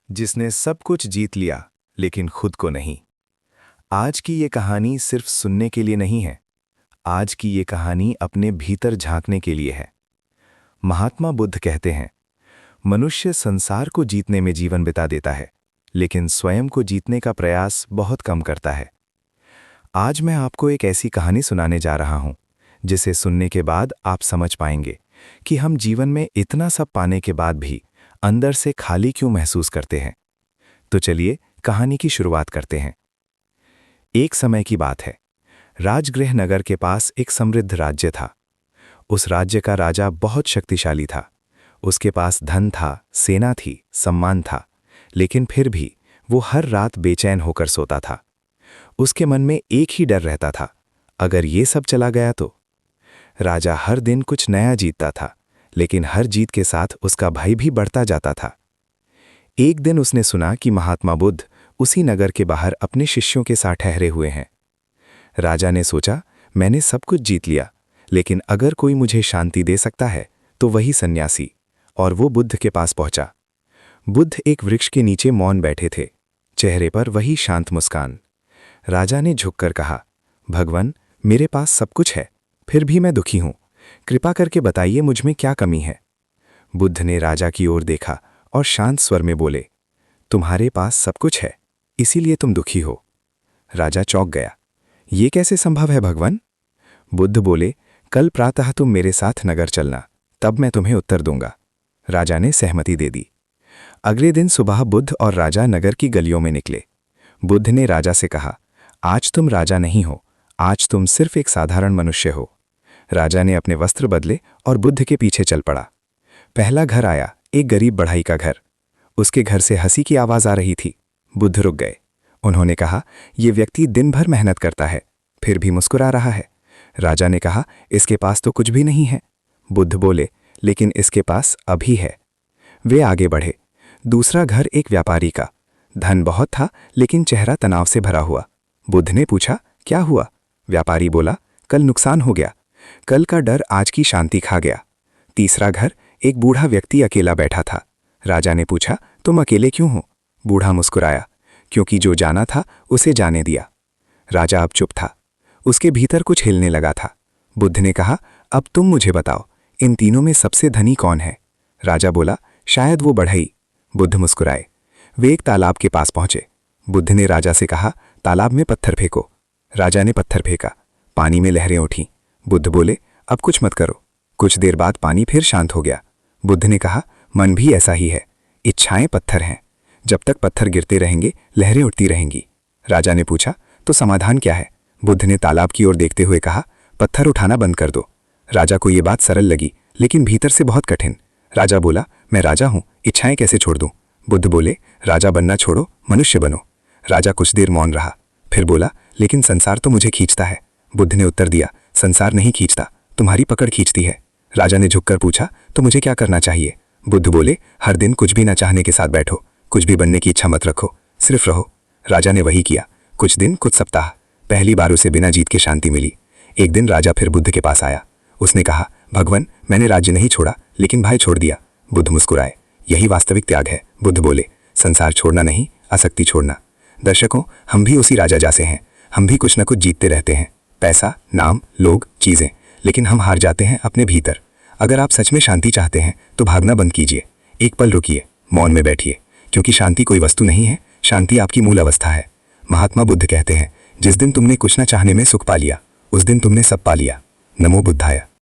जिसने सब कुछ जीत लिया लेकिन खुद को नहीं। आज की ये कहानी सिर्फ सुनने के लिए नहीं है। आज की ये कहानी अपने भीतर झांकने के लिए है। महात्मा बुद्ध कहते हैं, मनुष्य संसार को जीतने में जीवन बिता देता है, लेकिन स्वयं को जीतने का प्रयास बहुत कम करता है। आज मैं आपको एक ऐसी कहानी सुनाने जा रहा हूं, जिसे सुनने के बाद आप समझ पाएंगे कि हम जीवन में इतना सब पाने के बाद भी अंदर से खाली क्यों महसूस करते हैं। तो चलिए कहानी की शुरुआत करते हैं। एक समय की बात है। राजगृह नगर के पास एक समृद्ध राज्य था। उस राज्य का राजा बहुत शक्तिशाली था। उसके पास धन था, सेना थी, सम्मान था, लेकिन फिर भी वो हर रात बेचैन होकर सोता था। उसके मन में एक ही डर रहता था, अगर ये सब चला गया तो। राजा हर दिन कुछ नया जीतता था, लेकिन हर जीत के साथ उसका भय भी बढ़ता जाता था। एक दिन उसने सुना कि महात्मा बुद्ध उसी नगर के बाहर अपने शिष्यों के साथ ठहरे हुए हैं। राजा ने सोचा, मैंने सब कुछ जीत लिया, लेकिन अगर कोई मुझे शांति दे सकता है तो वही सन्यासी। और वो बुद्ध के पास पहुंचा। बुद्ध एक वृक्ष के नीचे मौन बैठे थे, चेहरे पर वही शांत मुस्कान। राजा ने झुककर कहा, भगवान, मेरे पास सब कुछ है, फिर भी मैं दुखी हूं। कृपा करके बताइए मुझ में क्या कमी है। बुद्ध ने राजा की ओर देखा और शांत स्वर में बोले, तुम्हारे पास सब कुछ है, इसीलिए तुम दुखी हो। राजा चौंक गया, ये कैसे संभव है भगवान? बुद्ध बोले, कल प्रातः तुम मेरे साथ नगर चलना, तब मैं तुम्हें उत्तर दूंगा। राजा ने सहमति दे दी। अगले दिन सुबह बुद्ध और राजा नगर की गलियों में निकले। बुद्ध ने राजा से कहा, आज तुम राजा नहीं हो, आज तुम सिर्फ एक साधारण मनुष्य हो। राजा ने अपने वस्त्र बदले और बुद्ध के पीछे चल पड़ा। पहला घर आया, एक गरीब बढ़ई का घर। उसके घर से हंसी की आवाज आ रही थी। बुद्ध रुक गए। उन्होंने कहा, यह व्यक्ति दिन भर मेहनत करता है, फिर भी मुस्कुरा रहा है। राजा ने कहा, इसके पास तो कुछ भी नहीं है। बुद्ध बोले, लेकिन इसके पास अभी है। वे आगे बढ़े। दूसरा घर एक व्यापारी का। धन बहुत था, लेकिन चेहरा तनाव से भरा हुआ। बुद्ध ने पूछा, क्या हुआ? व्यापारी बोला, कल नुकसान हो गया। कल का डर आज की शांति खा गया। तीसरा घर एक बूढ़ा व्यक्ति अकेला बैठा था। राजा ने पूछा, तुम अकेले क्यों हो? बूढ़ा मुस्कुराया, क्योंकि जो जाना था उसे जाने दिया। राजा अब चुप था। उसके भीतर कुछ हिलने लगा था। बुद्ध ने कहा, अब तुम मुझे बताओ, इन तीनों में सबसे धनी कौन है? राजा बोला, शायद वो बढ़ई। बुद्ध मुस्कुराए। वे एक तालाब के पास पहुंचे। बुद्ध ने राजा से कहा, तालाब में पत्थर फेंको। राजा ने पत्थर फेंका। पानी में लहरें उठीं। बुद्ध बोले, अब कुछ मत करो। कुछ देर बाद पानी फिर शांत हो गया। बुद्ध ने कहा, मन भी ऐसा ही है, इच्छाएं पत्थर हैं। जब तक पत्थर गिरते रहेंगे, लहरें उठती रहेंगी। राजा ने पूछा, तो समाधान क्या है? बुद्ध ने तालाब की ओर देखते हुए कहा, पत्थर उठाना बंद कर दो। राजा को यह बात सरल लगी, लेकिन भीतर से बहुत कठिन। राजा बोला, मैं राजा हूं, इच्छाएं कैसे छोड़ दूं? बुद्ध बोले, राजा बनना छोड़ो, मनुष्य बनो। राजा कुछ देर मौन रहा, फिर बोला, लेकिन संसार तो मुझे खींचता है। बुद्ध ने उत्तर दिया, संसार नहीं खींचता, तुम्हारी पकड़ खींचती है। राजा ने झुककर पूछा, तो मुझे क्या करना चाहिए? बुद्ध बोले, हर दिन कुछ भी न चाहने के साथ बैठो, कुछ भी बनने की इच्छा मत रखो, सिर्फ रहो। राजा ने वही किया। कुछ दिन, कुछ सप्ताह। पहली बार उसे बिना जीत के शांति मिली। एक दिन राजा फिर बुद्ध के पास आया। उसने कहा, भगवान, मैंने राज्य नहीं छोड़ा, लेकिन भय छोड़ दिया। बुद्ध मुस्कुराए, यही वास्तविक त्याग है। बुद्ध बोले, संसार छोड़ना नहीं, आसक्ति छोड़ना। दर्शकों, हम भी उसी राजा जैसे हैं। हम भी कुछ न कुछ जीतते रहते हैं, पैसा, नाम, लोग, चीजें, लेकिन हम हार जाते हैं अपने भीतर। अगर आप सच में शांति चाहते हैं तो भागना बंद कीजिए। एक पल रुकिए, मौन में बैठिए, क्योंकि शांति कोई वस्तु नहीं है, शांति आपकी मूल अवस्था है। महात्मा बुद्ध कहते हैं, जिस दिन तुमने कुछ न चाहने में सुख पा लिया, उस दिन तुमने सब पा लिया। नमो बुद्धाय।